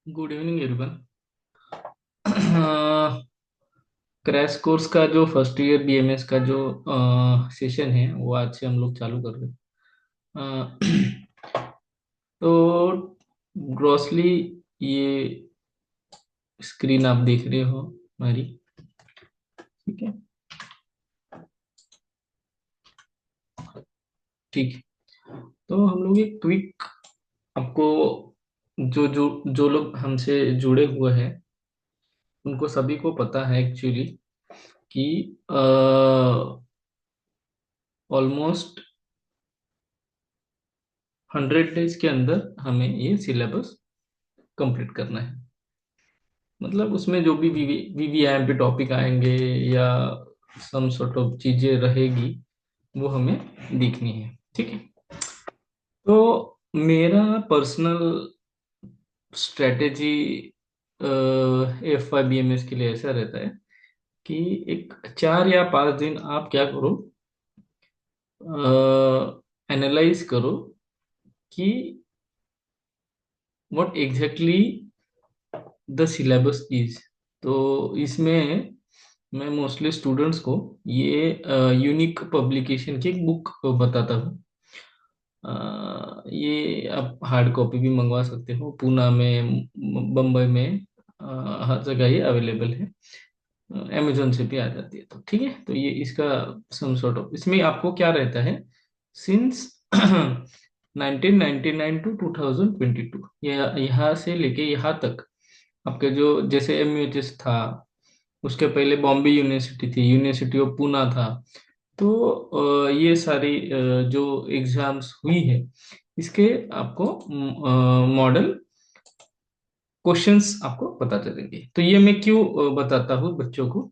Good evening everyone. Crash course का जो first year BMS का जो सेशन है वो आज से हम लोग चालू कर रहे हैं। तो ग्रॉसली ये स्क्रीन आप देख रहे हो हमारी। ठीक है। ठीक है। तो हम लोग एक क्विक आपको जो जो जो लोग हमसे जुड़े हुए हैं उनको सभी को पता है एक्चुअली कि ऑलमोस्ट 100 डेज के अंदर हमें ये सिलेबस कंप्लीट करना है। मतलब उसमें जो भी वीवीआईएम पे टॉपिक आएंगे या सम सॉर्ट ऑफ चीजें रहेगी वो हमें देखनी है। ठीक है। तो मेरा personal strategy F Y B M S के लिए ऐसा रहता है कि एक 4 या 5 दिन आप क्या करो, एनालाइज करो कि what exactly the syllabus is. तो इसमें मैं मोस्टली स्टूडेंट्स को ये यूनिक पब्लिकेशन की एक बुक बताता हूँ। ये आप हार्ड कॉपी भी मंगवा सकते हो, पूना में, बम्बई में, हर जगह ये अवेलेबल है। अमेजोन से भी आ जाती है। तो ठीक है। तो ये इसका सम सॉर्ट ऑफ इसमें आपको क्या रहता है, सिंस 1999 टू 2022, यहाँ से लेके यहाँ तक आपके जो जैसे एमयूएचएस था, उसके पहले बॉम्बे यूनिवर्सिटी थी, यूनिवर्सिटी ऑफ पूना था। तो ये सारी जो एग्जाम्स हुई है इसके आपको मॉडल क्वेश्चंस आपको पता चलेंगे। तो ये मैं क्यों बताता हूँ बच्चों को।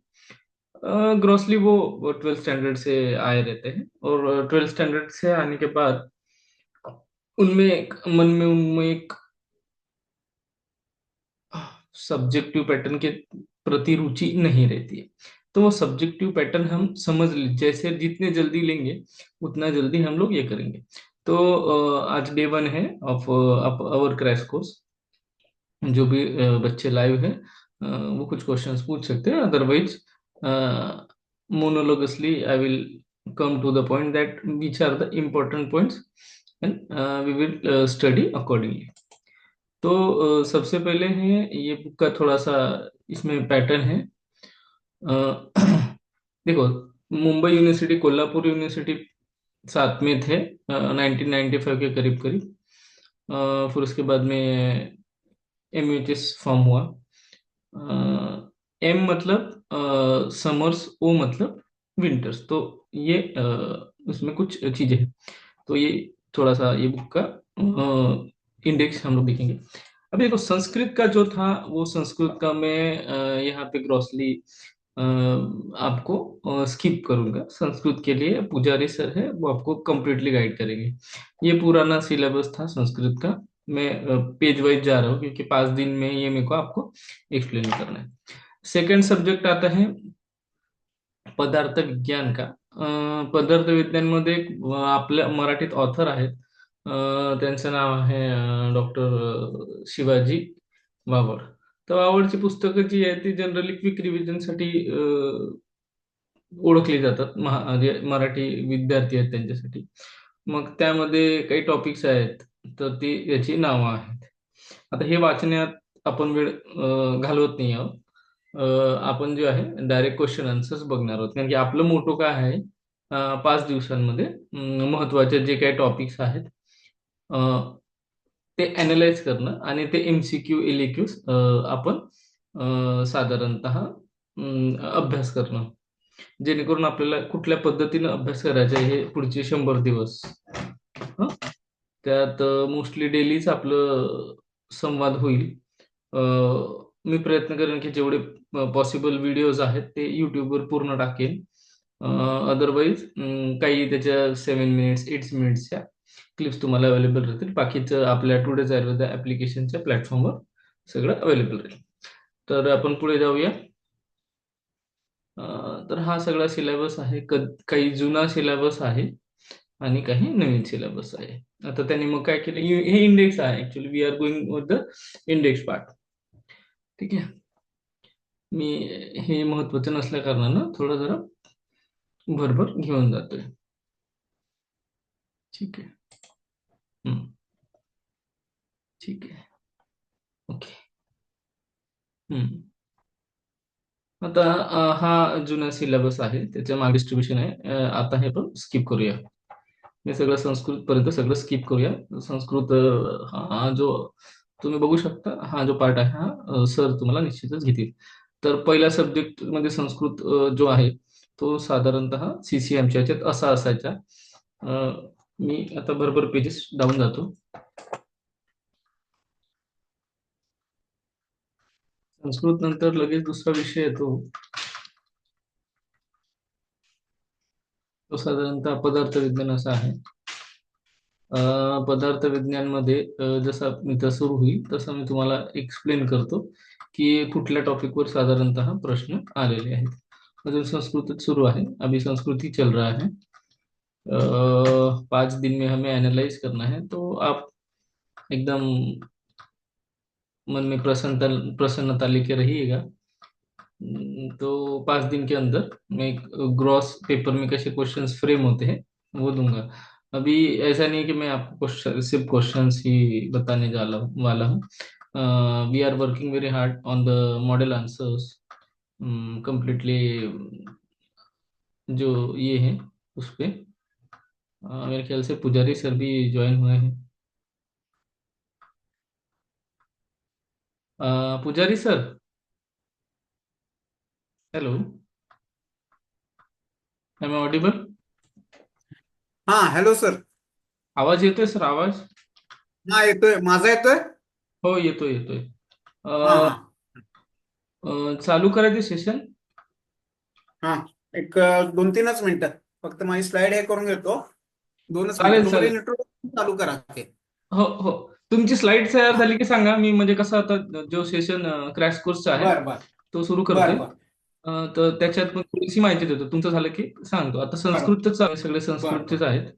ग्रोसली वो 12th स्टैंडर्ड से आए रहते हैं और 12th स्टैंडर्ड से आने के बाद उनमें मन में उनमें एक सब्जेक्टिव पैटर्न के प्रति रुचि नहीं रहती है। तो वो सब्जेक्टिव पैटर्न हम समझ जैसे जितने जल्दी लेंगे उतना जल्दी हम लोग ये करेंगे। तो आज डे 1 है ऑफ आवर क्रैश कोर्स। जो भी बच्चे लाइव हैं वो कुछ क्वेश्चंस पूछ सकते हैं, otherwise monologously I will come to the point that which are the important points and we will study accordingly. तो सबसे पहले है ये बुक का थोड़ा सा इसमें पैटर्न है। अ, देखो, मुंबई यूनिवर्सिटी, कोल्हापुर यूनिवर्सिटी साथ में थे 1995 के करीब करीब। फिर उसके बाद में एमयूएचएस फॉर्म हुआ। एम मतलब समर्स, ओ मतलब विंटर्स। तो ये उसमें कुछ चीजें हैं। तो ये थोड़ा सा ये बुक का इंडेक्स हम लोग देखेंगे। अब देखो, संस्कृत का जो था वो संस्कृत का मैं यहाँ पे ग्रॉसली आपको स्किप करूंगा। संस्कृत के लिए पुजारी सर है, वो आपको कंप्लीटली गाइड करेंगे। ये पुराना सिलेबस था संस्कृत का। मैं पेज वाइज जा रहा हूँ क्योंकि 5 दिन में ये मेरे को आपको एक्सप्लेन करना है। सेकंड सब्जेक्ट आता है पदार्थ विज्ञान का। पदार्थ विज्ञानमध्ये आपल्या मराठीत ऑथर आहेत, त्यांचं नाव आहे डॉक्टर शिवाजी वावड. तर वावडची पुस्तकं जी आहेत ती जनरली क्विक रिव्हिजनसाठी ओळखली जातात, जे मराठी विद्यार्थी आहेत त्यांच्यासाठी. मग त्यामध्ये काही टॉपिक्स आहेत, तर ती याची नावं आहेत. आता हे वाचण्यात आपण वेळ घालवत नाही आहोत. आपण जे आहे डायरेक्ट क्वेश्चन आन्सर्स बघणार आहोत, कारण की आपलं मोठं काय आहे, 5 दिवसांमध्ये महत्वाचे जे काही टॉपिक्स आहेत अ, ते अनालाइज करणं आणि ते एमसीक्यू एलक्यू आपण साधारणतः अभ्यास करणं, जेणेकरून आपल्याला कुठल्या पद्धतीनं अभ्यास करायचा आहे हे पुढचे 100 दिवस. हं? त्यात मोस्टली डेलीच आपलं संवाद होईल. अ, मी प्रयत्न करेन की जेवढे पॉसिबल व्हिडिओज आहेत ते युट्यूबवर पूर्ण टाकेन. अदरवाईज काही त्याच्या 7 मिनिट्स 8 मिनिट्सच्या क्लिप्स तुम्हाला अवेलेबल राहतील. बाकीचं आपल्या टुडेज आयुर्वेदा ऍप्लिकेशनच्या प्लॅटफॉर्मवर सगळं अवेलेबल राहील. तर आपण पुढे जाऊया. तर हा सगळा सिलेबस आहे. काही जुना सिलेबस आहे आणि काही नवीन सिलेबस आहे. आता त्यांनी मग काय केलं, हे इंडेक्स आहे actually. We are going with the index part. ठीक आहे. मी हे महत्वाचं नसल्या कारणानं थोडं जरा भरभर घेऊन जातोय. ठीक आहे. हम्म. ठीक आहे. ओके. हम्म. आता हा जुना सिलेबस आहे, त्याच्या मागे डिस्ट्रीब्युशन आहे. आता हे पण स्किप करूया. मी सगळं संस्कृत पर्यंत सगळं स्किप करूया. संस्कृत हा जो तुम्ही बघू शकता, हा जो पार्ट आहे हा सर तुम्हाला निश्चितच घेतील. तर पहिला सब्जेक्ट म्हणजे संस्कृत जो आहे तो साधारणतः सीसीएमच्या ह्याच्यात असा असायचा. मी आता भरभर पेजेस डाऊन जातो. संस्कृत नंतर लगेच दुसरा विषय येतो, तो साधारणतः पदार्थ विज्ञान असा आहे. पदार्थ विज्ञान मध्ये जसं मी तर सुरू होईल तसं मी तुम्हाला एक्सप्लेन करतो की कुठल्या टॉपिकवर साधारणतः प्रश्न आलेले आहेत. अजून संस्कृत सुरू है, अभी संस्कृत ही चल रहा है. 5 दिन में हमें एनालाइज करना है, तो आप एकदम मन में प्रसन्नता प्रसन्नता लेके रहिएगा. तो 5 दिन के अंदर मैं एक ग्रॉस पेपर में कैसे क्वेश्चंस फ्रेम होते हैं वो दूंगा. अभी ऐसा नहीं कि मैं आपको सिर्फ क्वेश्चंस ही बताने वाला हूँ. We are working very hard on the model answers completely. जो ये है उस पे मेरे ख्याल से पुजारी सर भी ज्वाइन हुए हैं. Pujari sir, hello, am I audible? हा हॅलो सर. आवाज येतोय सर? आवाज? हा येतोय, माझा येतोय. हो, येतोय येतोय. हा अ, हा चालू करायचं सेशन? हा. एक 2-3च मिनिटं, फक्त माझी स्लाइड हे करून घेतो. 2च मिनिटं, चालेल तुम्हाला चालेल. इंट्रोडक्शन चालू करा ते. हो हो. तुमची स्लाइड तयार हा. झाली की सांगा. मी म्हणजे कसं आता जो सेशन क्रॅश कोर्सचा आहे बर बर. तो सुरू बर करतोय. बर. तर त्याच्यात पण थोडीशी माहिती देतो. तुमचं झालं की सांगतो. आता बर संस्कृतच चालू आहे, सगळे बर बर. संस्कृतचेच आहेत.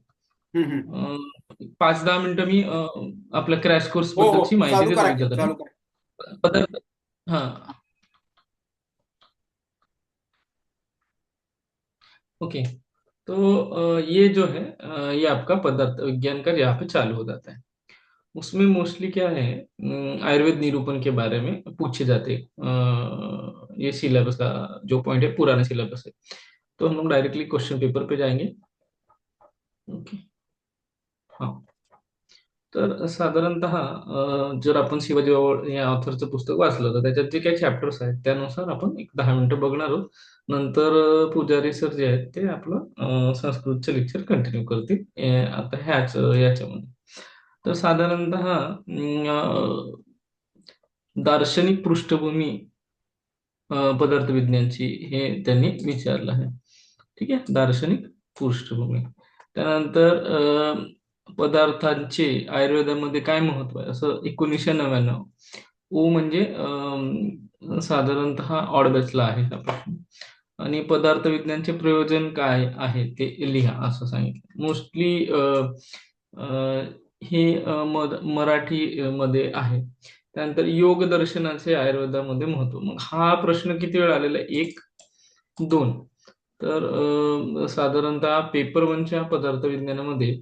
हम्म. 5-10 मिनिटं मी आपल्या क्रॅश कोर्स हो हो, बद्दलची माहिती चालू देतो करा की, विद्यार्थ्यांना. चालू करा. पदार्थ, हा, ओके. तो ये जो है ये आपका पदार्थ विज्ञान का यहाँ पे चालू हो जाता है. उसमें मोस्टली क्या है, आयुर्वेद निरूपण के बारे में पूछे जाते हैं. ये सिलेबस का जो पॉइंट है पुराने सिलेबस है. तो हम लोग डायरेक्टली क्वेश्चन पेपर पे जाएंगे. ओके. हाँ. तर साधारणतः जर आपण शिवाजी बाबा या ऑथरचं पुस्तक वाचलं तर त्याच्यात जे काही चॅप्टर्स आहेत त्यानुसार आपण एक 10 मिनिटं बघणार आहोत. नंतर पुजारी सर जे आहेत ते आपलं संस्कृतचं लेक्चर कंटिन्यू करतील आता ह्याच याच्यामध्ये. तर साधारणतः दार्शनिक पृष्ठभूमी पदार्थ विज्ञानची हे त्यांनी विचारलं आहे. ठीक आहे, दार्शनिक पृष्ठभूमी. त्यानंतर पदार्थांचे आयुर्वेदामध्ये काय महत्व आहे असं 1999. ओ म्हणजे साधारणतः ऑड बॅचला आहे हा प्रश्न. आणि पदार्थ विज्ञानचे प्रयोजन काय आहे ते लिहा असं सांगितलं. मोस्टली हे मराठी मध्ये आहे. त्यानंतर योग दर्शनाचे आयुर्वेदामध्ये महत्व. मग हा प्रश्न किती वेळ आलेला आहे? 1, 2. तर साधारणतः पेपर 1च्या पदार्थ विज्ञानामध्ये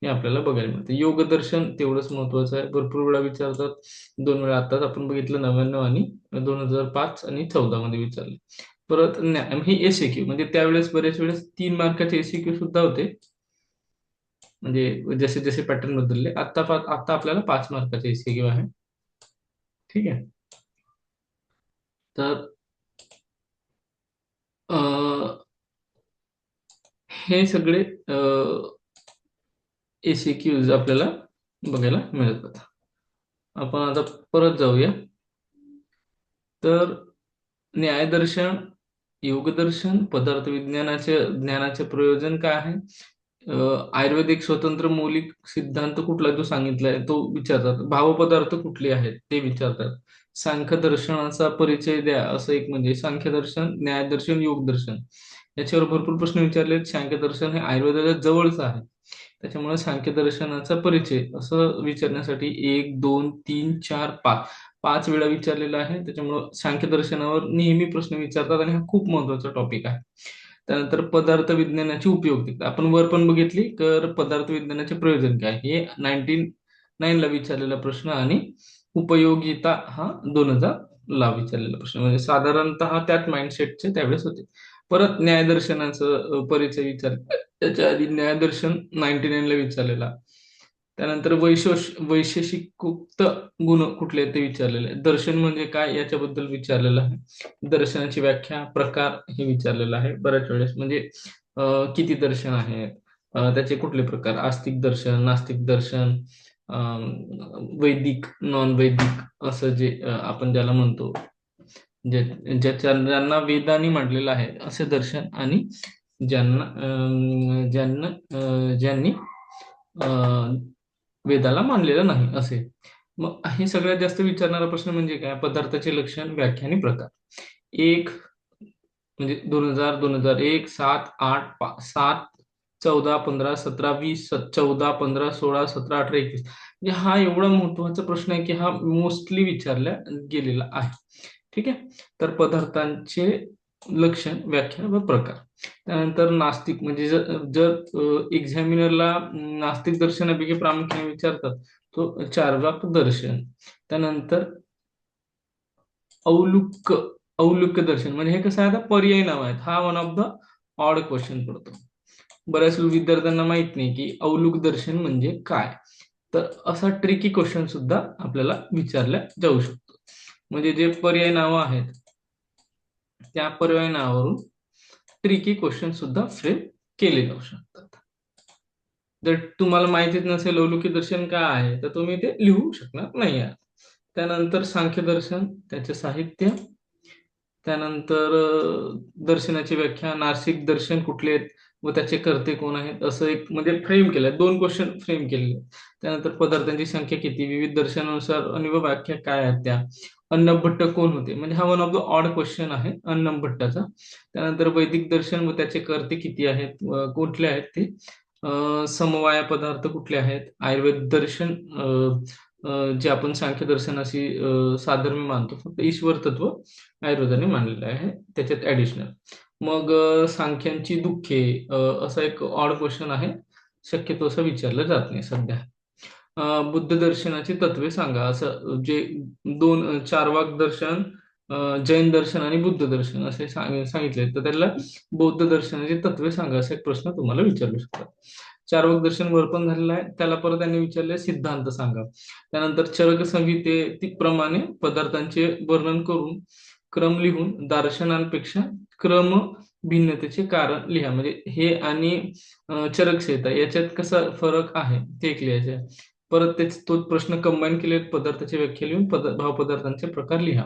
हे आपल्याला बघायला मिळतं. योग दर्शन तेवढंच महत्वाचं आहे. भरपूर वेळा विचारतात. 2 वेळा आताच आपण बघितलं, 99 आणि 2005 आणि 14 मध्ये विचारले. परत हे एसएक्यू म्हणजे त्यावेळेस बरेच वेळेस 3 मार्काचे एसएक्यू सुद्धा होते. म्हणजे जसे जसे पॅटर्न बदलले. आता आपल्याला 5 मार्काचे एसएक्यू आहे. ठीक आहे. तर हे सगळे एसएक्यूज आपल्याला बघायला मिळतात. आपण आता परत जाऊया. तर न्यायदर्शन, योगदर्शन, पदार्थ विज्ञानाचे ज्ञानाचे प्रयोजन काय आहे, आयुर्वेदिक स्वतंत्र मौलिक सिद्धांत कुठला जो सांगितलाय तो विचारतात. भावपदार्थ कुठले आहेत ते विचारतात. सांख्य दर्शनाचा परिचय द्या असं एक म्हणजे सांख्य दर्शन, न्यायदर्शन, योगदर्शन याच्यावर भरपूर प्रश्न विचारले. सांख्य दर्शन हे आयुर्वेदाच्या जवळचं आहे, त्याच्यामुळे सांख्य दर्शनाचा परिचय असं विचारण्यासाठी 1, 2, 3, 4, 5 5 वेळा विचारलेला आहे. त्याच्यामुळं सांख्यदर्शनावर नेहमी प्रश्न विचारतात आणि हा खूप महत्वाचा टॉपिक आहे. त्यानंतर पदार्थ विज्ञानाची उपयुक्तता आपण वर पण बघितली, तर पदार्थ विज्ञानाचे प्रयोजन काय हे 1999 ला विचारलेला प्रश्न आणि उपयोगिता हा 2000 ला विचारलेला प्रश्न, म्हणजे साधारणतः त्याच माइंडसेटचे त्यावेळेस होते. परत न्यायदर्शनाचं परिचय विचार, त्याच्या आधी न्यायदर्शन 99 ला विचारलेला. त्यानंतर वैशेषिकोक्त गुण कुठले आहेत ते विचारलेले आहे. दर्शन म्हणजे काय याच्याबद्दल विचारलेलं आहे. दर्शनाची व्याख्या, प्रकार हे विचारलेलं आहे बऱ्याच वेळेस. म्हणजे किती दर्शन आहेत, त्याचे कुठले प्रकार, आस्तिक दर्शन, नास्तिक दर्शन, वैदिक, नॉन वैदिक असं जे आपण ज्याला म्हणतो, ज्यांना वेदांनी मांडलेलं आहे असे दर्शन, आणि ज्यांना ज्यांनी वेदाला मानलेलं नाही असे. मग हे सगळ्यात जास्त विचारणारा प्रश्न म्हणजे काय, पदार्थाचे लक्षण, व्याख्या आणि प्रकार. एक म्हणजे 2000, 2001, 7, 8, 7, 14, 15, 17, 20, 14, 15, 16, 17, 18, 21, म्हणजे हा एवढा महत्वाचा प्रश्न आहे की हा मोस्टली विचारला गेलेला आहे. ठीक आहे. तर पदार्थांचे लक्षण, व्याख्या व प्रकार. त्यानंतर नास्तिक म्हणजे जर जर एक्झामिनरला नास्तिक दर्शनापैकी प्रामुख्याने विचारतात तो चार्वाक दर्शन. त्यानंतर औलुक औलुक्य दर्शन म्हणजे हे कसं आहे, आता पर्यायी नाव आहेत, हा one of the odd question पडतो. बऱ्याच विद्यार्थ्यांना माहित नाही की औलुक दर्शन म्हणजे काय. तर असा ट्रिकी क्वेश्चन सुद्धा आपल्याला विचारला जाऊ शकतो. म्हणजे जे पर्याय नाव आहेत त्या पर्याय नावावरून ट्रिकी क्वेश्चन सुद्धा फ्रेम केले जाऊ शकतात. जर तुम्हाला माहितीच नसेल अवलोकी दर्शन काय आहे, तर तुम्ही ते लिहू शकणार नाही आहात. त्यानंतर सांख्यदर्शन, त्याचे साहित्य. त्यानंतर दर्शनाची व्याख्या, नासिक दर्शन कुठले आहेत व त्याचे कर्ते कोण आहेत, असं एक म्हणजे फ्रेम केलंय, 2 क्वेश्चन फ्रेम केलेले. त्यानंतर पदार्थांची संख्या किती, विविध दर्शनानुसार आणि व व्याख्या काय आहेत त्या. अन्नभट्ट कोण होते, म्हणजे हा one of the odd question आहे अन्नभट्टाचा. त्यानंतर वैदिक दर्शन व त्याचे कर्ते किती आहेत, कुठले आहेत ते. समवाय पदार्थ कुठले आहेत, आयुर्वेद दर्शन जे आपण सांख्य दर्शनाशी साधर्म्य मानतो, फक्त ईश्वर तत्व आयुर्वेदाने मानलेलं आहे त्याच्यात ऍडिशनल. मग सांख्यांची दुःखे, असा एक ऑड क्वेश्चन आहे, शक्यतो असं विचारलं जात नाही सध्या. बुद्ध दर्शनाची तत्वे सांगा, असं जे 2 चार्वाक दर्शन, जैन दर्शन आणि बुद्ध दर्शन असे सांगितले, तर त्याला बौद्ध दर्शनाची तत्वे सांगा असा एक प्रश्न तुम्हाला विचारू शकतात. चार्वाक दर्शन वर्पण झालेलं आहे, त्याला परत त्यांनी विचारले सिद्धांत सांगा. त्यानंतर चरक संहिते प्रमाणे पदार्थांचे वर्णन करून क्रम लिहून दर्शनांपेक्षा क्रम भिन्नतेचे कारण लिहा. म्हणजे हे आणि चरक संहिता याच्यात कसा फरक आहे ते एक लिहायचे आहे. परत तेच तोच प्रश्न कंबाईन केले, पदार्थाची व्याख्या लिहून भावपदार्थांचे प्रकार लिहा.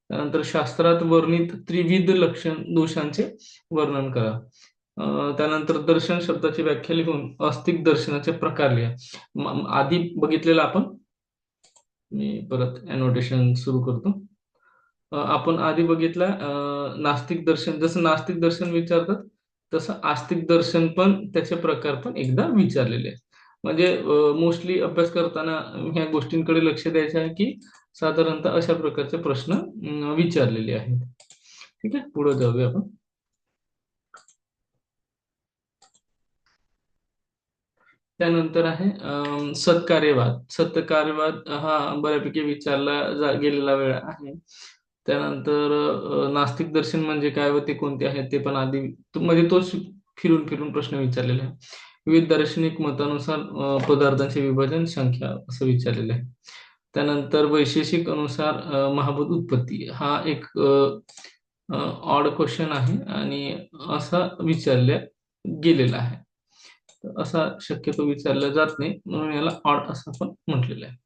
त्यानंतर शास्त्रात वर्णित त्रिविध लक्षण दोषांचे वर्णन करा. त्यानंतर दर्शन शब्दाची व्याख्या लिहून अस्तिक दर्शनाचे प्रकार लिहा. आधी बघितलेलं आपण, मी परत अनोटेशन सुरू करतो. आपण आधी बघितलं नास्तिक दर्शन, जसं नास्तिक दर्शन विचारतात तसं आस्तिक दर्शन पण त्याचे प्रकार पण एकदा विचारलेले आहेत. म्हणजे मोस्टली अभ्यास करताना ह्या गोष्टींकडे लक्ष द्यायचं आहे की साधारणतः अशा प्रकारचे प्रश्न विचारलेले आहेत. ठीक आहे, पुढे जाऊया आपण. त्यानंतर आहे सत्कार्यवाद. सत्कार्यवाद हा बऱ्यापैकी विचारला गेलेला वेळ आहे. त्यानंतर नास्तिक दर्शन म्हणजे काय व ते कोणते आहेत ते पण आधी म्हणजे तोच फिरून फिरून प्रश्न विचारलेला आहे. विविध दार्शनिक मतानुसार पदार्थांचे विभाजन, संख्या असं विचारलेलं आहे. त्यानंतर वैशेषिक अनुसार महाभूत उत्पत्ती हा एक ऑड क्वेश्चन आहे आणि असा विचारल्या गेलेला आहे. असा शक्यतो विचारला जात नाही, म्हणून याला ऑड असं पण म्हटलेलं आहे.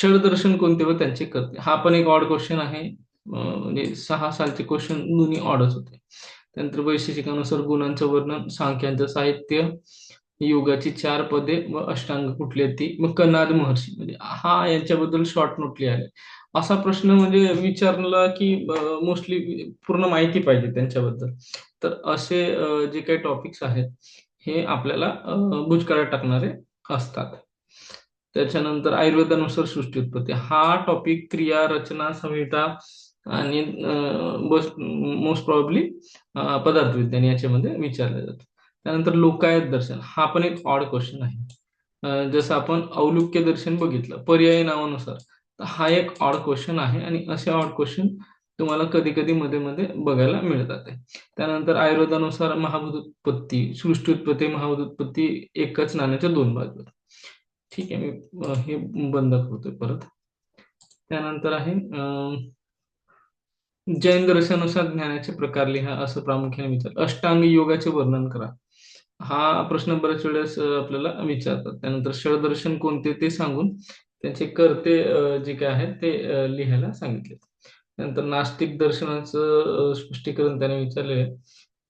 षडदर्शन कोणते व त्यांचे कर्ते, हा पण एक ऑड क्वेश्चन आहे. म्हणजे 6 सालचे क्वेश्चन दोन्ही ऑडच होते. त्यानंतर वैशेषिकानुसार गुणांचं वर्णन, सांख्यांचं साहित्य, योगाची 4 पदे व अष्टांग कुठली आहेत ती, मग कनाद महर्षी म्हणजे हा यांच्याबद्दल शॉर्ट नोट लिहायला. असा प्रश्न म्हणजे विचारला की मोस्टली पूर्ण माहिती पाहिजे त्यांच्याबद्दल. तर असे जे काही टॉपिक्स आहेत हे आपल्याला भुजकाळात टाकणारे असतात. त्याच्यानंतर आयुर्वेदानुसार सृष्टी उत्पत्ती हा टॉपिक क्रिया रचना संहिता आणि मोस्ट प्रॉब्ली पदार्थ विज्ञान याच्यामध्ये विचारले जातं. त्यानंतर लोकायत दर्शन हा पण एक ऑड क्वेश्चन आहे. जसं आपण औलुक्य दर्शन बघितलं पर्यायी नावानुसार, तर हा एक ऑड क्वेश्चन आहे आणि असे ऑड क्वेश्चन तुम्हाला कधी कधी मध्ये मध्ये बघायला मिळतात. त्यानंतर आयुर्वेदानुसार महाभूत उत्पत्ती सृष्टी उत्पत्ती महाभूत उत्पत्ती एकच नाण्याच्या दोन बाजू. ठीक आहे, मी हे बंद करतोय परत. त्यानंतर आहे जैन दर्शनानुसार ज्ञानाचे प्रकार लिहा असं प्रामुख्याने विचार. अष्टांग योगाचे वर्णन करा हा प्रश्न बऱ्याच वेळेस आपल्याला विचारतात. त्यानंतर षडदर्शन कोणते ते सांगून त्याचे कर्ते जे काय आहेत ते लिहायला सांगितले. त्यानंतर नास्तिक दर्शनाचं स्पष्टीकरण त्याने विचारलेलं आहे.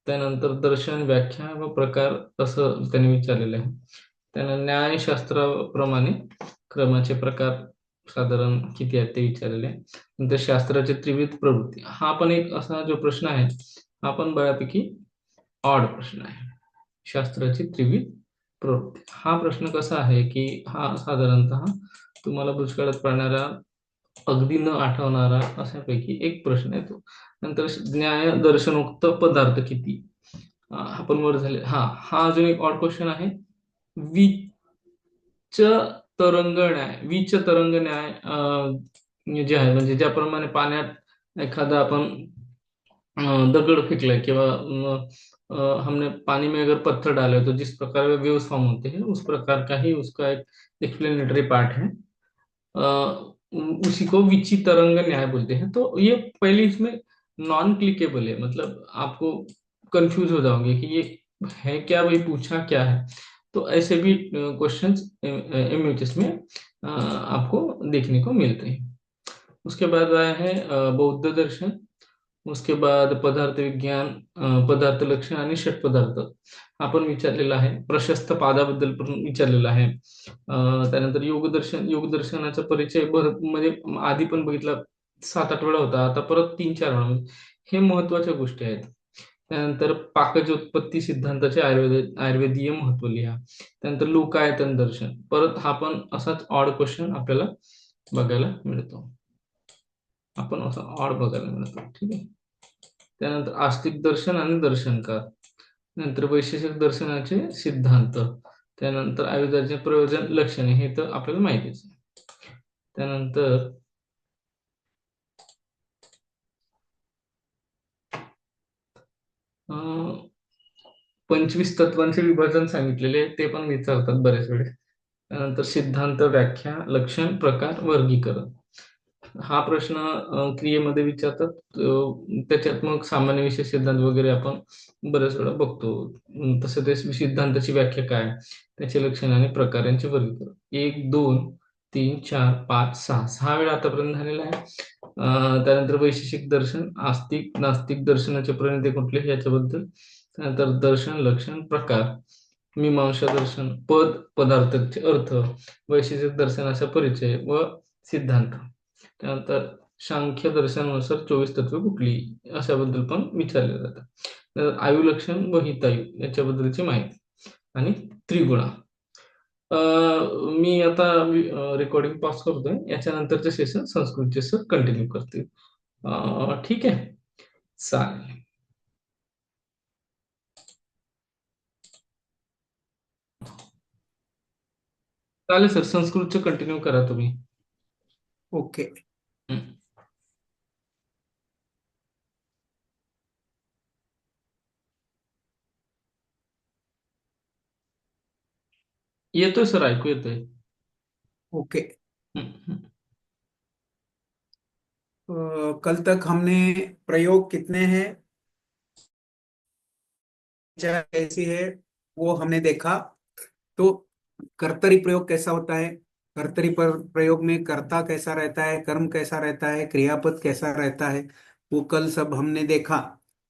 त्यानंतर दर्शन व्याख्या व प्रकार असं त्याने विचारलेलं आहे. त्यानं न्यायशास्त्राप्रमाणे क्रमाचे प्रकार साधारण किती आहेत ते विचारलेले आहे. नंतर शास्त्राचे त्रिविध प्रवृत्ती हा पण एक असा जो प्रश्न आहे हा पण बऱ्यापैकी ऑड प्रश्न आहे. शास्त्राची त्रिविध प्रवृत्ती हा प्रश्न कसा आहे की हा साधारणतः तुम्हाला भूतकाळात पडणारा अगदी न आठवणारा अशापैकी एक प्रश्न येतो. नंतर न्याय दर्शनोक्त पदार्थ किती आपण वर झाले. हा अजून एक ऑड क्वेश्चन आहे. विच तरंग न्याय विच तरंग न्याय जे आहे म्हणजे ज्याप्रमाणे पाण्यात एखादा आपण दगड फेंकलाय किंवा हमने पानी में अगर पत्थर डाले तो जिस प्रकार वेव्स फॉर्म होते हैं उस प्रकार का ही उसका एक एक्सप्लेनेटरी पार्ट है. उसी को विची तरंग न्याय बोलते हैं. तो ये पहले इसमें नॉन क्लिकेबल है, मतलब आपको कंफ्यूज हो जाओगे कि ये है क्या, वही पूछा क्या है. तो ऐसे भी क्वेश्चंस एमयूएचएस में आपको देखने को मिलते हैं. उसके बाद आया है बौद्ध दर्शन. उसके बाद पदार्थ विज्ञान, पदार्थ लक्षण आणि षट पदार्थ हा पण विचारलेला आहे. प्रशस्त पादाबद्दल पण विचारलेला आहे. त्यानंतर योग दर्शनाचा परिचय म्हणजे आधी पण बघितला 7-8 वेळा होता, आता परत 3-4 वेळा. हे महत्वाच्या गोष्टी आहेत. त्यानंतर पाकजोत्पत्ती सिद्धांताचे आयुर्वेदीय महत्व लिहा. त्यानंतर लोकायतन दर्शन परत हा पण असाच ऑड क्वेश्चन आपल्याला बघायला मिळतो. आपण असा ऑड बघायला मिळतो. ठीक आहे. त्यानंतर आस्तिक दर्शन आणि दर्शनकार. नंतर वैशेषिक दर्शनाचे सिद्धांत. त्यानंतर आयुर्वेदाचे प्रयोजन लक्षणे हे तर आपल्याला माहितीच आहे. त्यानंतर 25 तत्वांचे विभाजन सांगितलेले ते पण विचारतात बरेच वेळेस. त्यानंतर सिद्धांत व्याख्या लक्षण प्रकार वर्गीकरण हा प्रश्न क्रियेमध्ये विचारतात. त्याच्यात मग सामान्य विशेष सिद्धांत वगैरे आपण बऱ्याच वेळा बघतो. तसं ते सिद्धांताची व्याख्या काय, त्याचे लक्षण आणि प्रकार यांचे वर्गीकरण 1 2 3 4 5 6 वेळा आतापर्यंत झालेला आहे. त्यानंतर वैशेषिक दर्शन आस्तिक नास्तिक दर्शनाचे प्रणेते कुठले याच्याबद्दल. त्यानंतर दर्शन लक्षण प्रकार मीमांसा दर्शन पद पदार्थाचे अर्थ वैशेषिक दर्शनाचा परिचय व सिद्धांत. त्यानंतर सांख्य दर्शनानुसार 24 तत्वे कुठली अशाबद्दल पण विचारले जातात. आयुलक्षण व हितायु याच्याबद्दलची माहिती आणि त्रिगुणा. मी आता रेकॉर्डिंग पॉज करतोय. याच्यानंतरचे सेशन संस्कृतचे सर कंटिन्यू करतील. ठीक आहे, चालेल. चालेल सर, संस्कृतचं कंटिन्यू करा तुम्ही. ओके. येतोय सर, ऐकू येतोय. ओके. हम्म. कल तक हमने प्रयोग कितने हैं कैसी है वो हमने देखा. तो कर्तरी प्रयोग कैसा होता है, कर्तरी पर प्रयोग में कर्ता कैसा रहता है, कर्म कैसा रहता है, क्रियापद कैसा रहता है, वो कल सब हमने देखा.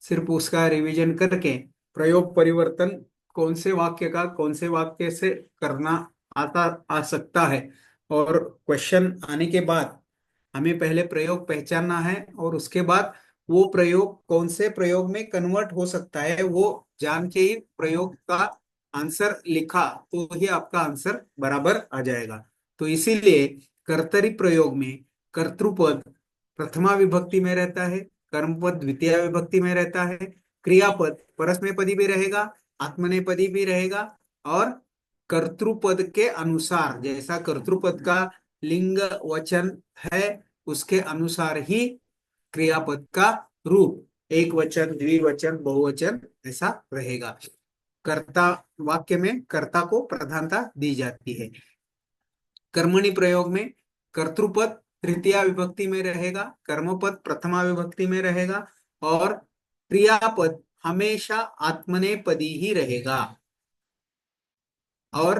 सिर्फ उसका रिवीजन करके प्रयोग परिवर्तन कौन से वाक्य का कौन से वाक्य से करना आ सकता है. और क्वेश्चन आने के बाद हमें पहले प्रयोग पहचानना है और उसके बाद वो प्रयोग कौन से प्रयोग में कन्वर्ट हो सकता है वो जान के ही प्रयोग का आंसर लिखा तो ही आपका आंसर बराबर आ जाएगा. तो इसीलिए कर्तरी प्रयोग में कर्तृपद प्रथमा विभक्ति में रहता है, कर्मपद द्वितीय विभक्ति में रहता है, क्रियापद परस्मैपदी भी रहेगा, आत्मनेपदी भी रहेगा, और कर्तृपद के अनुसार, जैसा कर्तृपद का लिंग वचन है उसके अनुसार ही क्रियापद का रूप एक वचन, द्विवचन, बहुवचन ऐसा रहेगा। कर्ता वाक्य में कर्ता को प्रधानता दी जाती है। कर्मणि प्रयोग में कर्तृपद तृतीया विभक्ति में रहेगा, कर्मपद प्रथमा विभक्ति में रहेगा, और क्रियापद हमेशा आत्मनेपदी ही रहेगा, और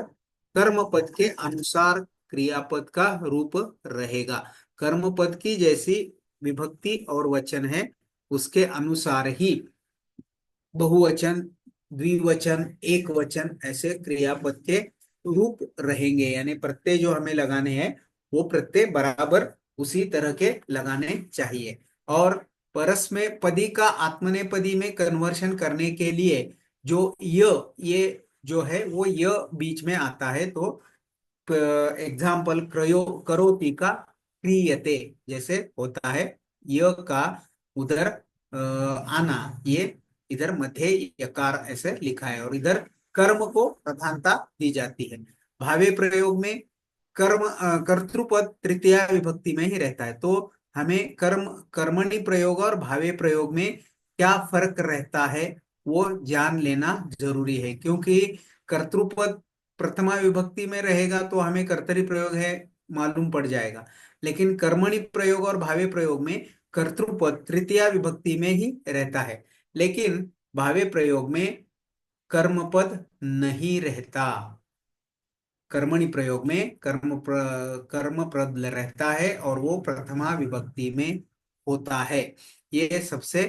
कर्मपद के अनुसार क्रियापद का रूप रहेगा। कर्मपद की जैसी विभक्ति और वचन है उसके अनुसार ही बहुवचन, द्विवचन, एक वचन ऐसे क्रियापद के रूप रहेंगे, यानी प्रत्यय जो हमें लगाने हैं वो प्रत्यय बराबर उसी तरह के लगाने चाहिए। और परस्मय पदी का आत्मनेपदी में कन्वर्शन करने के लिए जो ये जो है वो य बीच में आता है, तो एग्जाम्पल क्रयो करोति का क्रियते जैसे होता है, य का उधर आना, ये इधर मध्य यकार ऐसे लिखा है, और इधर कर्म को प्रधानता दी जाती है। भावे प्रयोग में कर्तृपद तृतीय विभक्ति में ही रहता है, तो हमें कर्मणि प्रयोग और भावे प्रयोग में क्या फर्क रहता है वो जान लेना जरूरी है, क्योंकि कर्तृपद प्रथमा विभक्ति में रहेगा तो हमें कर्तरी प्रयोग है मालूम पड़ जाएगा, लेकिन कर्मणि प्रयोग और भावे प्रयोग में कर्तृपद तृतीया विभक्ति में ही रहता है, लेकिन भावे प्रयोग में कर्मपद नहीं रहता। कर्मणि प्रयोग में कर्म पद रहता है और वो प्रथमा विभक्ति में होता है। ये सबसे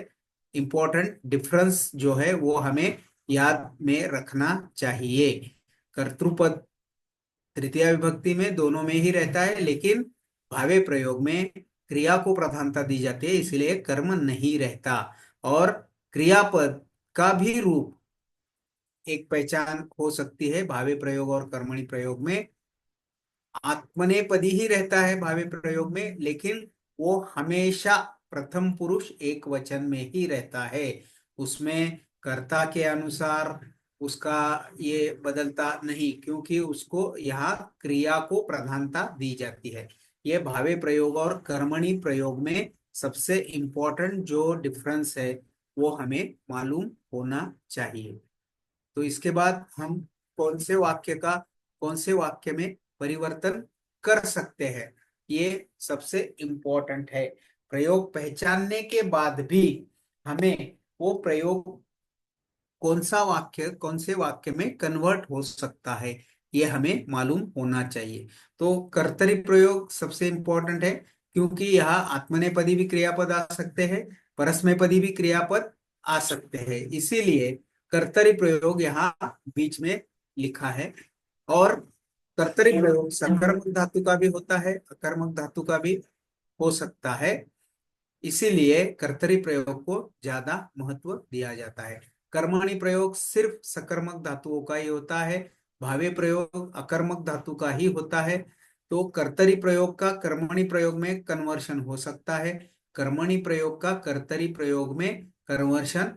इंपॉर्टेंट डिफरेंस जो है वो हमें याद में रखना चाहिए। कर्तृपद तृतीया विभक्ति में दोनों में ही रहता है, लेकिन भावे प्रयोग में क्रिया को प्रधानता दी जाती है, इसलिए कर्म नहीं रहता। और क्रियापद का भी रूप एक पहचान हो सकती है, भावे प्रयोग और कर्मणि प्रयोग में आत्मनेपदी ही रहता है भावे प्रयोग में, लेकिन वो हमेशा प्रथम पुरुष एक वचन में ही रहता है, उसमें कर्ता के अनुसार उसका ये बदलता नहीं, क्योंकि उसको यहाँ क्रिया को प्रधानता दी जाती है। ये भावे प्रयोग और कर्मणि प्रयोग में सबसे इंपॉर्टेंट जो डिफरेंस है वो हमें मालूम होना चाहिए। तो इसके बाद हम कौन से वाक्य का कौन से वाक्य में परिवर्तन कर सकते हैं, ये सबसे इंपॉर्टेंट है। प्रयोग पहचानने के बाद भी हमें वो प्रयोग कौन से वाक्य में कन्वर्ट हो सकता है ये हमें मालूम होना चाहिए। तो कर्तरी प्रयोग सबसे इंपॉर्टेंट है, क्योंकि यहाँ आत्मनेपदी भी क्रियापद आ सकते हैं, परस्मैपदी भी क्रियापद आ सकते हैं, इसीलिए कर्तरी प्रयोग यहाँ बीच में लिखा है। और कर्तरी प्रयोग सकर्मक धातु का भी होता है, अकर्मक धातु का भी हो सकता है, इसीलिए कर्तरी प्रयोग को ज्यादा महत्व दिया जाता है। कर्मणि प्रयोग सिर्फ सकर्मक धातुओं का ही होता है, भावे प्रयोग अकर्मक धातु का ही होता है। तो कर्तरी प्रयोग का कर्मणि प्रयोग में कन्वर्शन हो सकता है, कर्मणि प्रयोग का कर्तरी प्रयोग में कन्वर्शन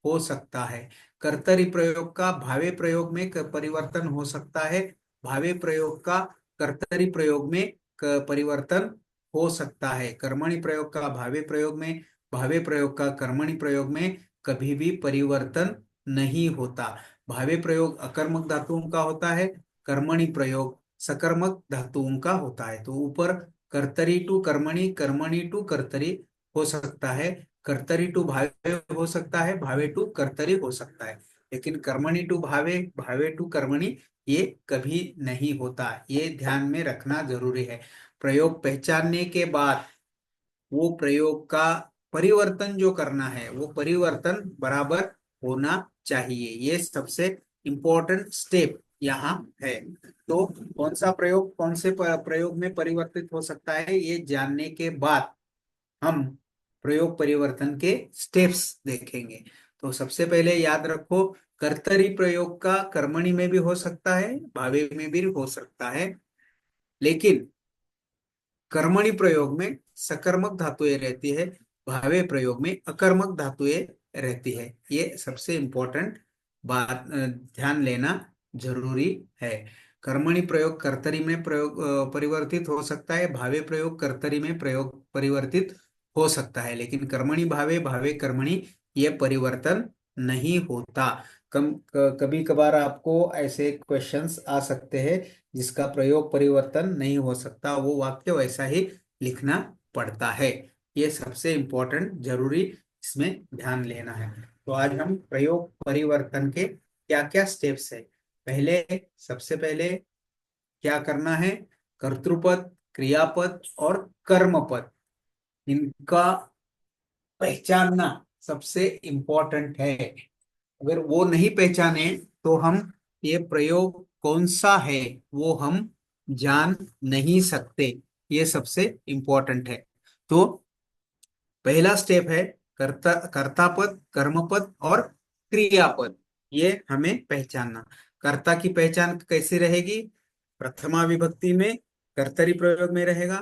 हो सकता है, कर्तरी प्रयोग का भावे प्रयोग में परिवर्तन हो सकता है, भावे प्रयोग का कर्तरी प्रयोग में परिवर्तन हो सकता है। कर्मणि प्रयोग का भावे प्रयोग में, भावे प्रयोग का कर्मणि प्रयोग में कभी भी परिवर्तन नहीं होता। भावे प्रयोग अकर्मक धातुओं का होता है, कर्मणि प्रयोग सकर्मक धातुओं का होता है। तो ऊपर कर्तरी टू कर्मणि, कर्मणि टू कर्तरी हो सकता है, कर्तरी टू भावे हो सकता है, भावे टू कर्तरी हो सकता है, लेकिन कर्मणि टू भावे, भावे टू कर्मणि ये कभी नहीं होता। ये ध्यान में रखना जरूरी है। प्रयोग पहचानने के बाद वो प्रयोग का परिवर्तन जो करना है वो परिवर्तन बराबर होना चाहिए, ये सबसे इंपॉर्टेंट स्टेप यहाँ है। तो कौन सा प्रयोग कौन से प्रयोग में परिवर्तित हो सकता है ये जानने के बाद हम प्रयोग परिवर्तन के स्टेप्स देखेंगे। तो सबसे पहले याद रखो, कर्तरी प्रयोग का कर्मणि में भी हो सकता है, भावे में भी हो सकता है, लेकिन कर्मणि प्रयोग में सकर्मक धातुएं रहती है, भावे प्रयोग में अकर्मक धातुएं रहती है। ये सबसे इंपॉर्टेंट बात, ध्यान लेना जरूरी है। कर्मणि प्रयोग कर्तरी में प्रयोग परिवर्तित हो सकता है, भावे प्रयोग कर्तरी में प्रयोग परिवर्तित हो सकता है, लेकिन कर्मणि भावे भावे कर्मणि ये परिवर्तन नहीं होता। कभी कभार आपको ऐसे क्वेश्चंस आ सकते हैं जिसका प्रयोग परिवर्तन नहीं हो सकता, वो वाक्य वैसा ही लिखना पड़ता है। ये सबसे इम्पोर्टेंट जरूरी इसमें ध्यान लेना है। तो आज हम प्रयोग परिवर्तन के क्या क्या स्टेप्स है, पहले सबसे पहले क्या करना है, कर्तृपद, क्रियापद और कर्मपद, इनका पहचानना सबसे इम्पोर्टेंट है। अगर वो नहीं पहचाने तो हम ये प्रयोग कौन सा है वो हम जान नहीं सकते। ये सबसे इम्पोर्टेंट है। तो पहला स्टेप है कर्तापद, कर्मपद और क्रियापद, ये हमें पहचानना। कर्ता की पहचान कैसी रहेगी, प्रथमा विभक्ति में कर्तरी प्रयोग में रहेगा,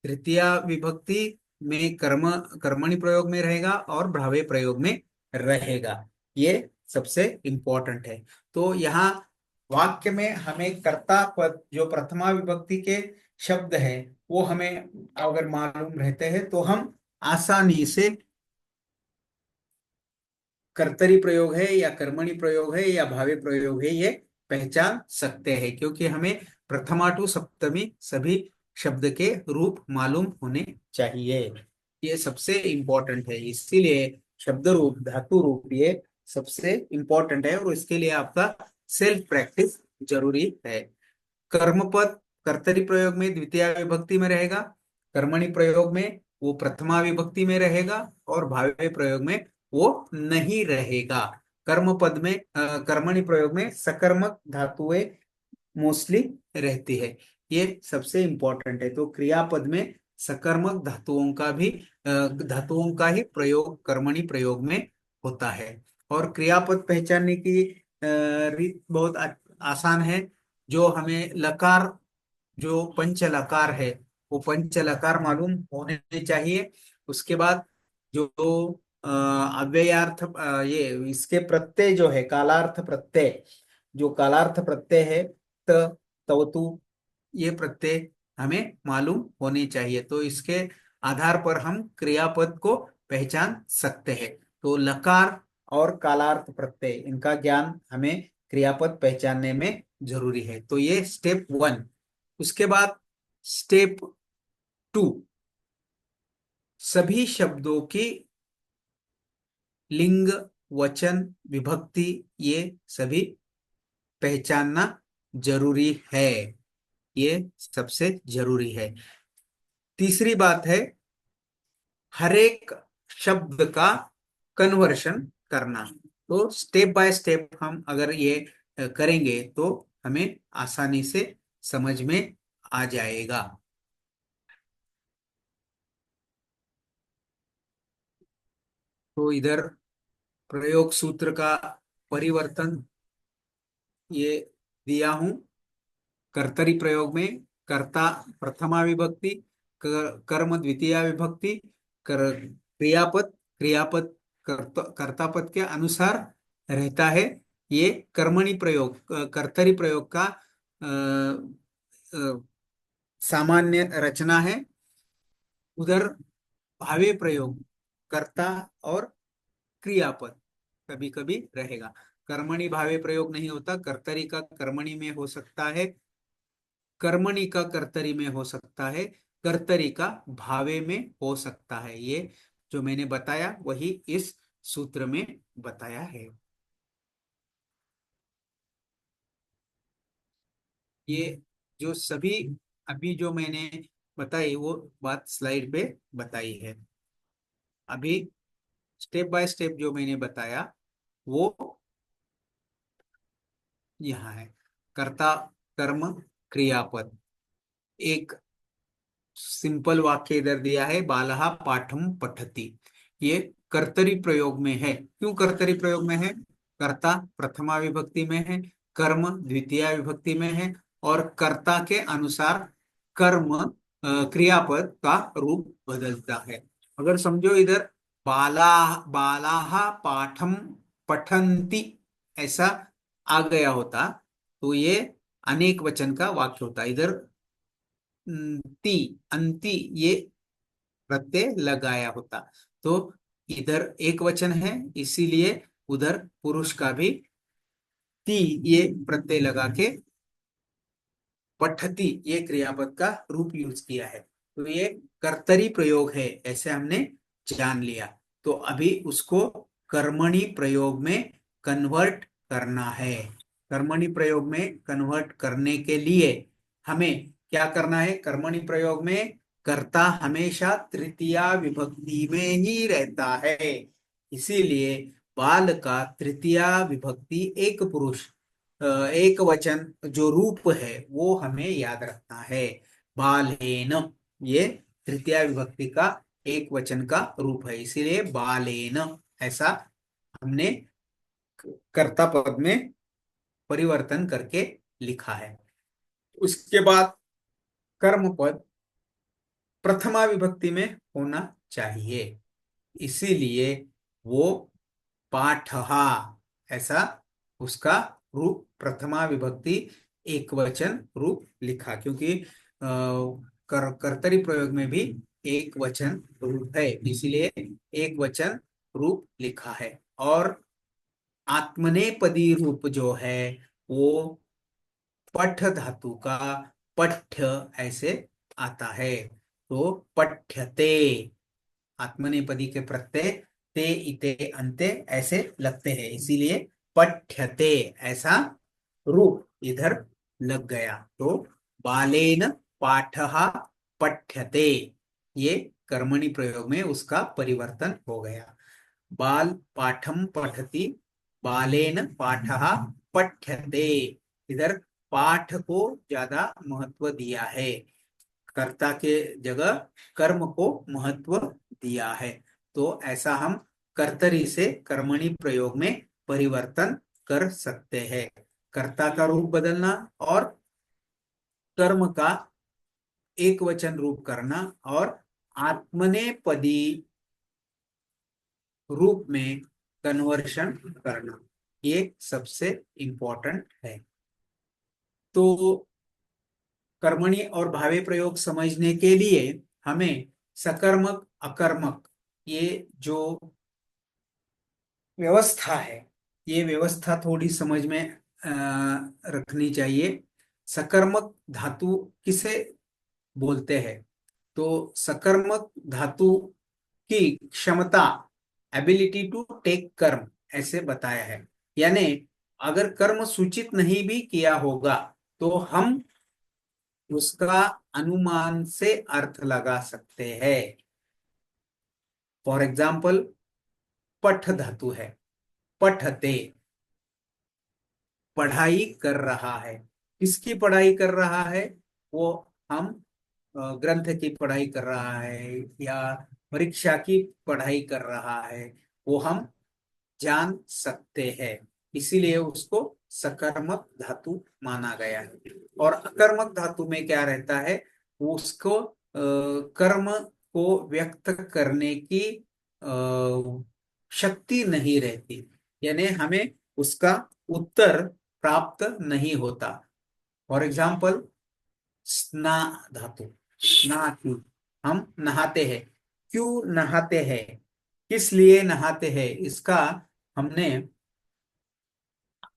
तृतीया विभक्ति में कर्मणि प्रयोग में रहेगा और भावे प्रयोग में रहेगा। ये सबसे इंपॉर्टेंट है। तो यहाँ वाक्य में हमें कर्ता पद जो प्रथमा विभक्ति के शब्द है वो हमें अगर मालूम रहते हैं तो हम आसानी से कर्तरी प्रयोग है या कर्मणि प्रयोग है या भावे प्रयोग है ये पहचान सकते हैं, क्योंकि हमें प्रथमा टू सप्तमी सभी शब्द के रूप मालूम होने चाहिए। ये सबसे इंपॉर्टेंट है, इसीलिए शब्द रूप धातु रूप ये सबसे इंपॉर्टेंट है और इसके लिए आपका सेल्फ प्रैक्टिस जरूरी है। कर्मपद कर्तरी प्रयोग में द्वितीय विभक्ति में रहेगा, कर्मणि प्रयोग में वो प्रथमा विभक्ति में रहेगा और भावे प्रयोग में वो नहीं रहेगा। कर्म पद में कर्मणि प्रयोग में सकर्मक धातुएं मोस्टली रहती है, ये सबसे इंपॉर्टेंट है। तो क्रियापद में सकर्मक धातुओं का ही प्रयोग कर्मणि प्रयोग में होता है। और क्रियापद पहचानने की रीत बहुत आसान है। जो हमें लकार, जो पंच लकार है वो पंच लकार मालूम होने चाहिए। उसके बाद जो अव्ययार्थ ये इसके प्रत्यय जो है कालार्थ प्रत्यय, जो कालार्थ प्रत्यय है त, तवतु, ये प्रत्यय हमें मालूम होने चाहिए। तो इसके आधार पर हम क्रियापद को पहचान सकते हैं। तो लकार और कालार्थ प्रत्यय इनका ज्ञान हमें क्रियापद पहचानने में जरूरी है। तो ये स्टेप 1। उसके बाद स्टेप 2, सभी शब्दों की लिंग, वचन, विभक्ति ये सभी पहचानना जरूरी है, ये सबसे जरूरी है। तीसरी बात है हर एक शब्द का कन्वर्शन करना। तो स्टेप बाय स्टेप हम अगर ये करेंगे तो हमें आसानी से समझ में आ जाएगा। तो इधर प्रयोग सूत्र का परिवर्तन ये दिया हूं। कर्तरी प्रयोग में कर्ता प्रथमा विभक्ति, कर्म द्वितीया विभक्ति, क्रियापद क्रियापद कर्तापद के अनुसार रहता है। ये कर्मणि प्रयोग कर्तरी प्रयोग का सामान्य रचना है। उधर भावे प्रयोग कर्ता और क्रियापद कभी कभी रहेगा। कर्मणि भावे प्रयोग नहीं होता, कर्तरी का कर्मणि में हो सकता है, कर्मणि का कर्तरी में हो सकता है, कर्तरी का भावे में हो सकता है। ये जो मैंने बताया वही इस सूत्र में बताया है। ये जो सभी अभी जो मैंने बताई वो बात स्लाइड पे बताई है। अभी स्टेप बाय स्टेप जो मैंने बताया वो यहाँ है। कर्ता, कर्म, क्रियापद। एक सिंपल वाक्य इधर दिया है, बालहा पाठम पठति। ये कर्तरी प्रयोग में है। क्यों कर्तरी प्रयोग में है, कर्ता प्रथमा विभक्ति में है, कर्म द्वितीय विभक्ति में है और कर्ता के अनुसार कर्म क्रियापद का रूप बदलता है। अगर समझो इधर बाला बालाहा पाठम पठंती ऐसा आ गया होता तो ये अनेक वचन का वाक्य होता। इधर ती अंति ये प्रत्यय लगाया होता तो इधर एक वचन है, इसीलिए उधर पुरुष का भी ती ये प्रत्यय लगा के पठती ये क्रियापद का रूप यूज किया है। तो ये कर्तरी प्रयोग है ऐसे हमने जान लिया। तो अभी उसको कर्मणि प्रयोग में कन्वर्ट करना है। कर्मणि प्रयोग में कन्वर्ट करने के लिए हमें क्या करना है? कर्मणि प्रयोग में कर्ता हमेशा तृतीया विभक्ति में ही रहता है, इसीलिए बाल का तृतीया विभक्ति एक पुरुष एक वचन जो रूप है वो हमें याद रखना है। बालेन ये तृतीया विभक्ति का एक वचन का रूप है, इसीलिए बालेन ऐसा हमने कर्ता पद में परिवर्तन करके लिखा है। उसके बाद कर्म पद प्रथमा विभक्ति में होना चाहिए, इसीलिए वो पाठहा ऐसा उसका रूप प्रथमा विभक्ति एक वचन रूप लिखा, क्योंकि कर्तरी प्रयोग में भी एक वचन रूप है, इसीलिए एक वचन रूप लिखा है। और आत्मनेपदी रूप जो है वो पठ धातु का पठ्य ऐसे आता है। तो पठ्यते आत्मनेपदी के प्रत्यय ते इते अंते ऐसे लगते हैं, इसीलिए पठ्यते ऐसा रूप इधर लग गया। तो बालेन पाठः पठ्यते ये कर्मणि प्रयोग में उसका परिवर्तन हो गया। बाल पाठम पठति, बालेन पाठः पठ्यते। इधर पाठ को ज्यादा महत्व दिया है, कर्ता के जगह कर्म को महत्व दिया है। तो ऐसा हम कर्तरी से कर्मणि प्रयोग में परिवर्तन कर सकते हैं। कर्ता का रूप बदलना और कर्म का एक वचन रूप करना और आत्मनेपदी रूप में कन्वर्शन करना, ये सबसे इंपॉर्टेंट है। तो कर्मणि और भावे प्रयोग समझने के लिए हमें सकर्मक अकर्मक ये जो व्यवस्था है ये व्यवस्था थोड़ी समझ में रखनी चाहिए। सकर्मक धातु किसे बोलते हैं? तो सकर्मक धातु की क्षमता एबिलिटी टू टेक कर्म ऐसे बताया है, यानी अगर कर्म सूचित नहीं भी किया होगा तो हम उसका अनुमान से अर्थ लगा सकते हैं। फॉर एग्जाम्पल पठ धातु है, पठते पढ़ाई कर रहा है। किसकी पढ़ाई कर रहा है? वो हम ग्रंथ की पढ़ाई कर रहा है या परीक्षा की पढ़ाई कर रहा है, वो हम जान सकते हैं, इसीलिए उसको सकर्मक धातु माना गया है। और अकर्मक धातु में क्या रहता है? उसको कर्म को व्यक्त करने की शक्ति नहीं रहती, यानी हमें उसका उत्तर प्राप्त नहीं होता। फॉर एग्जाम्पल स्ना धातु, स्ना क्यों हम नहाते हैं, क्यों नहाते हैं, किस लिए नहाते हैं, इसका हमने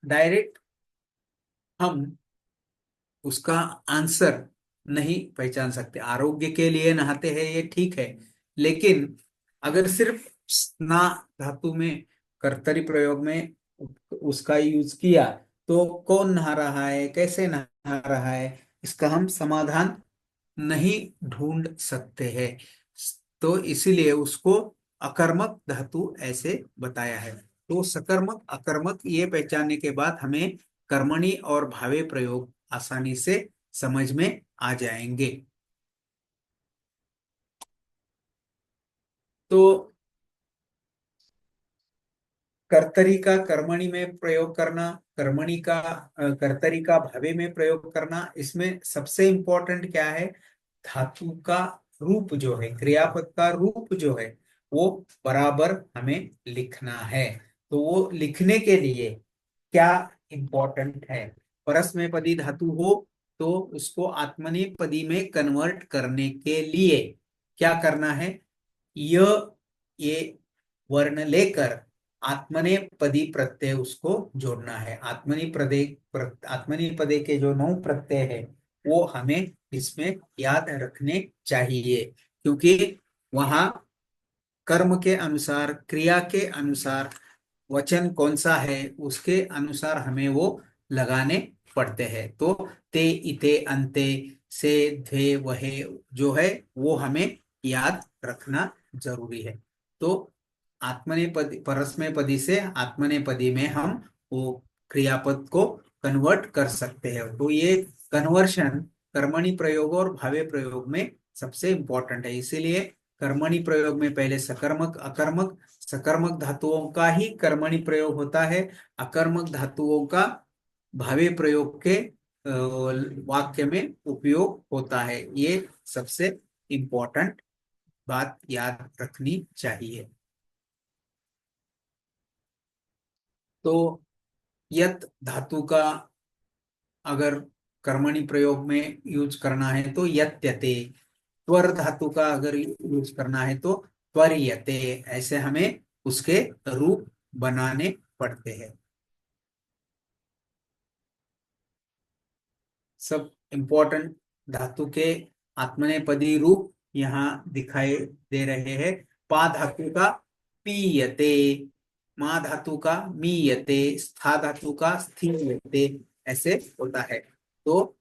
डायरेक्ट हम उसका आंसर नहीं पहचान सकते। आरोग्य के लिए नहाते हैं ये ठीक है, लेकिन अगर सिर्फ स्ना धातु में कर्तरी प्रयोग में उसका यूज किया तो कौन नहा रहा है, कैसे नहा रहा है, इसका हम समाधान नहीं ढूंढ सकते हैं। तो इसीलिए उसको अकर्मक धातु ऐसे बताया है। तो सकर्मक अकर्मक ये पहचानने के बाद हमें कर्मणि और भावे प्रयोग आसानी से समझ में आ जाएंगे। तो कर्तरी का कर्मणि में प्रयोग करना, कर्मणि का कर्तरी का भावे में प्रयोग करना, इसमें सबसे इंपॉर्टेंट क्या है, धातु का रूप जो है, क्रियापद का रूप जो है वो बराबर हमें लिखना है। तो वो लिखने के लिए क्या इंपॉर्टेंट है, परस्मैपदी धातु हो तो उसको आत्मनेपदी में कन्वर्ट करने के लिए क्या करना है, ये वर्ण लेकर आत्मनेपदी प्रत्यय उसको जोड़ना है। आत्मनेपदे के जो 9 प्रत्यय है वो हमें इसमें याद रखने चाहिए, क्योंकि वहां कर्म के अनुसार, क्रिया के अनुसार वचन कौन सा है उसके अनुसार हमें वो लगाने पड़ते हैं। तो ते, इते, अंते, से, ध्वे, वहे जो है वो हमें याद रखना जरूरी है। तो आत्मनेपदी, परस्मैपदी से आत्मनेपदी में हम वो क्रियापद को कन्वर्ट कर सकते हैं। तो ये कन्वर्शन कर्मणि प्रयोग और भावे प्रयोग में सबसे इंपॉर्टेंट है। इसीलिए कर्मणि प्रयोग में पहले सकर्मक, अकर्मक, सकर्मक धातुओं का ही कर्मणि प्रयोग होता है, अकर्मक धातुओं का भावे प्रयोग के वाक्य में उपयोग होता है। ये सबसे इंपॉर्टेंट बात याद रखनी चाहिए। तो यत धातु का अगर कर्मणि प्रयोग में यूज करना है तो यत्यते, त्वर धातु का अगर यूज करना है तो त्वरियते, ऐसे हमें उसके रूप बनाने पड़ते हैं। सब इंपॉर्टेंट धातु के आत्मनेपदी रूप यहाँ दिखाई दे रहे हैं। पा धातु का पीयते, मा धातु का मीयते, स्था धातु का स्थीयते, ऐसे होता है। तो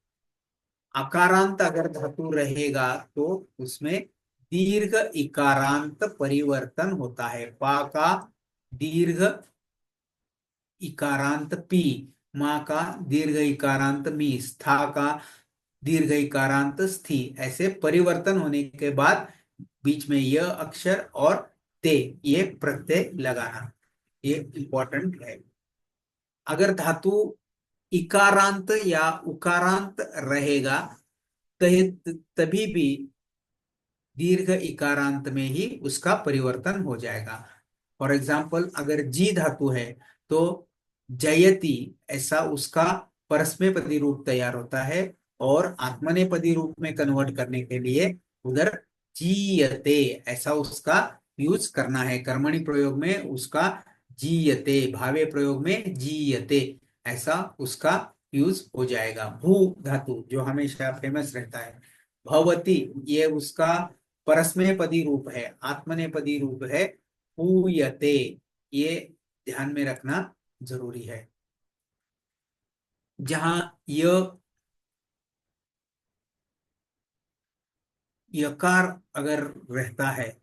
अकारांत अगर धातु रहेगा तो उसमें दीर्घ इकारांत परिवर्तन होता है। पा का दीर्घ इकारांत पी, मा का दीर्घ इकारांत मी, स्था का दीर्घ इकारांत स्थि, ऐसे परिवर्तन होने के बाद बीच में य अक्षर और ते, ये प्रत्यय लगाना, ये इंपॉर्टेंट है। अगर धातु इकारांत या उकारांत रहेगा तभी भी दीर्घ इकारांत में ही उसका परिवर्तन हो जाएगा। फॉर एग्जाम्पल अगर जी धातु है तो जयति, ऐसा उसका परस्मैपदी रूप तैयार होता है, और आत्मनेपदी रूप में कन्वर्ट करने के लिए उधर जीयते, ऐसा उसका यूज करना है। कर्मणि प्रयोग में उसका जीयते, भावे प्रयोग में जीयते, ऐसा उसका यूज हो जाएगा। भू धातु जो हमेशा फेमस रहता है, भवती, ये उसका परस्मैपदी रूप है, आत्मनेपदी रूप है। पूयते, ये ध्यान में रखना जरूरी है। जहां य यकार अगर रहता है,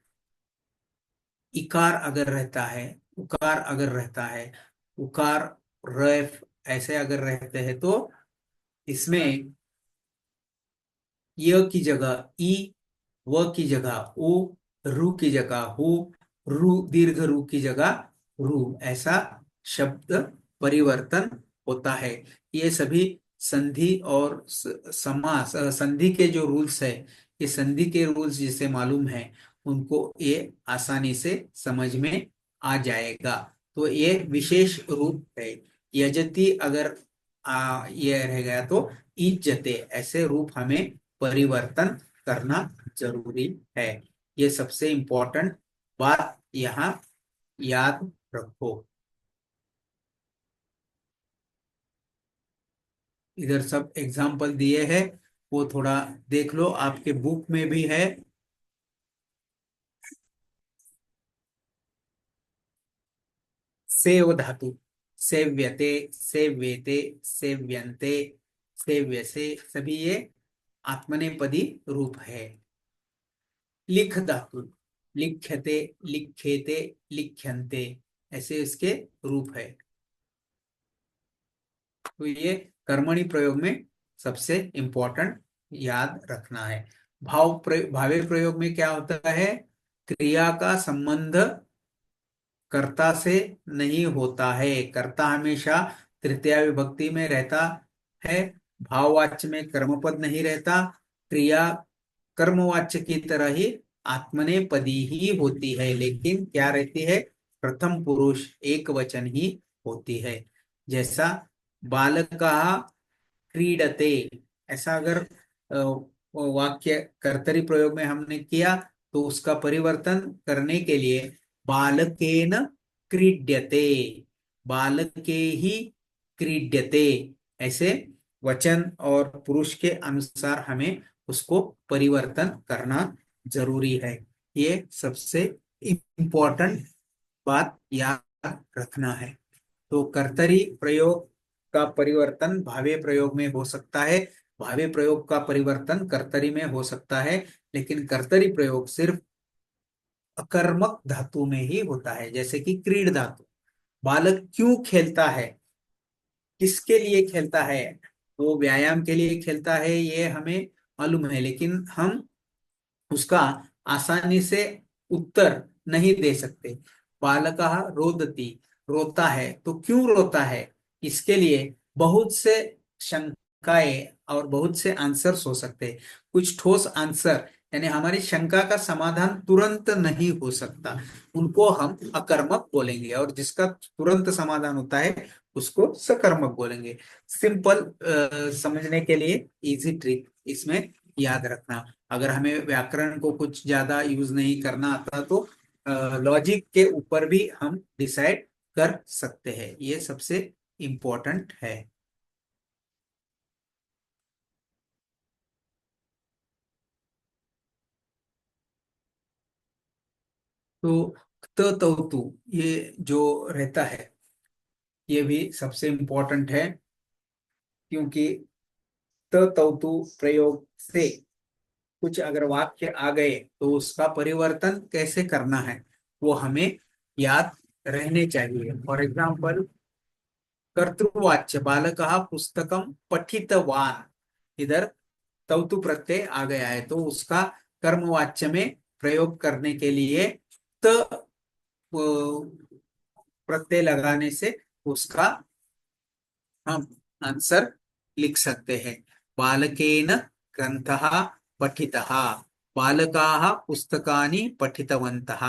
इकार अगर रहता है, उकार अगर रहता है, उकार, रफ, ऐसे अगर रहते हैं तो इसमें य की जगह ई, व की जगह उ, रु की जगह हु, रु दीर्घ रु की जगह रु, ऐसा शब्द परिवर्तन होता है। ये सभी संधि और समास, संधि के जो रूल्स है, ये संधि के रूल्स जिसे मालूम है उनको ये आसानी से समझ में आ जाएगा। तो ये विशेष रूप है। यजति अगर ये रह गया तो इज्जते, ऐसे रूप हमें परिवर्तन करना जरूरी है। ये सबसे इंपॉर्टेंट बात यहाँ याद रखो। इधर सब एग्जाम्पल दिए हैं, वो थोड़ा देख लो, आपके बुक में भी है। सेव धातु, सेव्यते, सेव्यते, सेव्यन्ते, सेव्यसे, सभी ये आत्मनेपदी रूप है। लिख धातु, लिख्यते, लिख्येते, लिख्यन्ते, ऐसे इसके रूप है। तो ये कर्मणि प्रयोग में सबसे इंपॉर्टेंट याद रखना है। भावे प्रयोग में क्या होता है, क्रिया का संबंध कर्ता से नहीं होता है। कर्ता हमेशा तृतीया विभक्ति में रहता है। भाववाच्य में कर्मपद नहीं रहता। क्रिया कर्मवाच्य की तरह ही आत्मनेपदी ही होती है, लेकिन क्या रहती है, प्रथम पुरुष एक वचन ही होती है। जैसा बालकः क्रीडते, ऐसा अगर वाक्य कर्तरी प्रयोग में हमने किया तो उसका परिवर्तन करने के लिए बालकेन क्रीड्यते, बालके ही क्रीड्यते, ऐसे वचन और पुरुष के अनुसार हमें उसको परिवर्तन करना जरूरी है। ये सबसे इम्पोर्टेंट बात याद रखना है। तो कर्तरी प्रयोग का परिवर्तन भावे प्रयोग में हो सकता है, भावे प्रयोग का परिवर्तन कर्तरी में हो सकता है, लेकिन कर्तरी प्रयोग सिर्फ अकर्मक धातु में ही होता है। जैसे कि क्रीड धातु, बालक क्यों खेलता है, किसके लिए खेलता है, वो व्यायाम के लिए खेलता है ये हमें मालूम है, लेकिन हम उसका आसानी से उत्तर नहीं दे सकते। बालकः रोदती, रोता है, तो क्यों रोता है, इसके लिए बहुत से शंकाएं और बहुत से आंसर्स हो सकते हैं। कुछ ठोस आंसर, यानी हमारी शंका का समाधान तुरंत नहीं हो सकता, उनको हम अकर्मक बोलेंगे, और जिसका तुरंत समाधान होता है उसको सकर्मक बोलेंगे। सिंपल समझने के लिए इजी ट्रिक इसमें याद रखना। अगर हमें व्याकरण को कुछ ज्यादा यूज नहीं करना आता तो लॉजिक के ऊपर भी हम डिसाइड कर सकते हैं, ये सबसे इम्पोर्टेंट है। तो तो तू, ये जो रहता है ये भी सबसे इम्पोर्टेंट है, क्योंकि तू प्रयोग से कुछ अगर वाक्य आ गए तो उसका परिवर्तन कैसे करना है वो हमें याद रहने चाहिए। फॉर एग्जाम्पल, कर्तृवाच्य बालकः पुस्तकम पठितवान, इधर तौतु प्रत्यय आ गया है, तो उसका कर्मवाच्य में प्रयोग करने के लिए त प्रत्यय लगाने से उसका हम आंसर लिख सकते हैं। बालकेन ग्रंथः पठितः, बालकाः पुस्तकानि पठितवन्तः,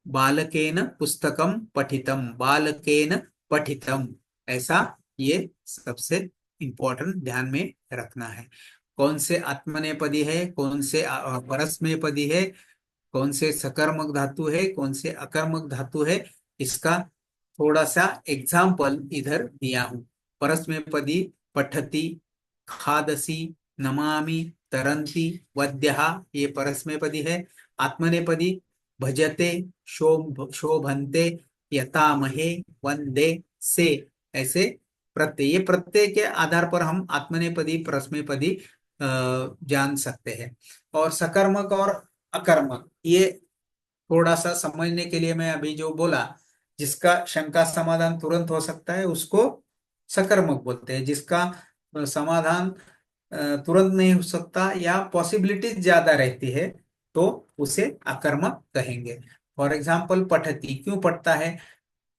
बालकेन पुस्तकम पठितम, बालकेन पठितम, ऐसा ये सबसे इम्पोर्टेंट ध्यान में रखना है। कौन से आत्मनेपदी है, कौन से परस्मैपदी है, कौन से सकर्मक धातु है, कौन से अकर्मक धातु है, इसका थोड़ा सा एग्जाम्पल इधर दिया हूं। परस्मैपदी पठति, खादसी, नमामि, तरंती, वद्यः, ये परस्मैपदी है। आत्मनेपदी भजते, शोभन्ते, यतामहे, वंदे, से, ऐसे प्रत्यय, ये प्रत्यय के आधार पर हम आत्मनेपदी परस्मैपदी जान सकते हैं। और सकर्मक और अकर्मक, ये थोड़ा सा समझने के लिए मैं अभी जो बोला, जिसका शंका समाधान तुरंत हो सकता है उसको सकर्मक बोलते हैं, जिसका समाधान तुरंत नहीं हो सकता या पॉसिबिलिटीज ज्यादा रहती है तो उसे अकर्मक कहेंगे। फॉर एग्जाम्पल, पठती, क्यों पढ़ता है,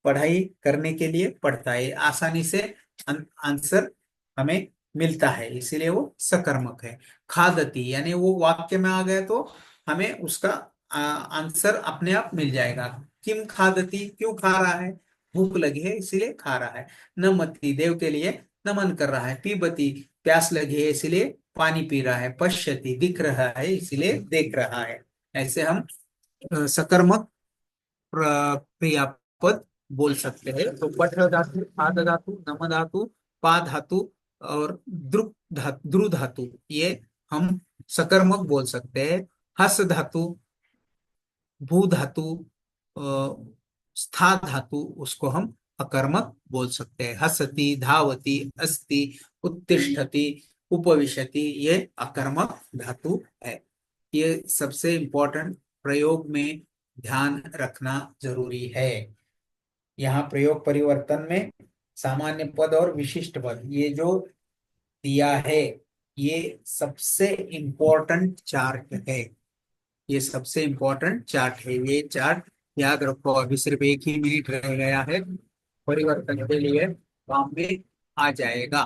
पढ़ाई करने के लिए पढ़ता है, आसानी से आंसर हमें मिलता है, इसीलिए वो सकर्मक है। खादती, यानी वो वाक्य में आ गया तो हमें उसका आंसर अपने आप मिल जाएगा। किम खादती, क्यों खा रहा है, भूख लगी है इसीलिए खा रहा है। नमति, देव के लिए नमन कर रहा है। पीबती, प्यास लगी है इसलिए पानी पी रहा है। पश्यति, दिख रहा है इसलिए देख रहा है। ऐसे हम सकर्मक क्रियापद बोल सकते हैं। तो पठ धातु, आद धातु, नम धातु, पा धातु और द्रु धातु, ये हम सकर्मक बोल सकते हैं। हस धातु, भू धातु, अ, स्था धातु, उसको हम अकर्मक बोल सकते हैं। हसति, धावति, अस्ति, उत्तिष्ठति, उपविशति, ये अकर्मक धातु है। ये सबसे इम्पोर्टेंट प्रयोग में ध्यान रखना जरूरी है। यहाँ प्रयोग परिवर्तन में सामान्य पद और विशिष्ट पद, ये जो दिया है ये सबसे इम्पोर्टेंट चार्ट है, ये सबसे इम्पोर्टेंट चार्ट है। ये चार्ट याद रखो, अभी सिर्फ 1 ही मिनट रह गया है, परिवर्तन के लिए काम में आ जाएगा।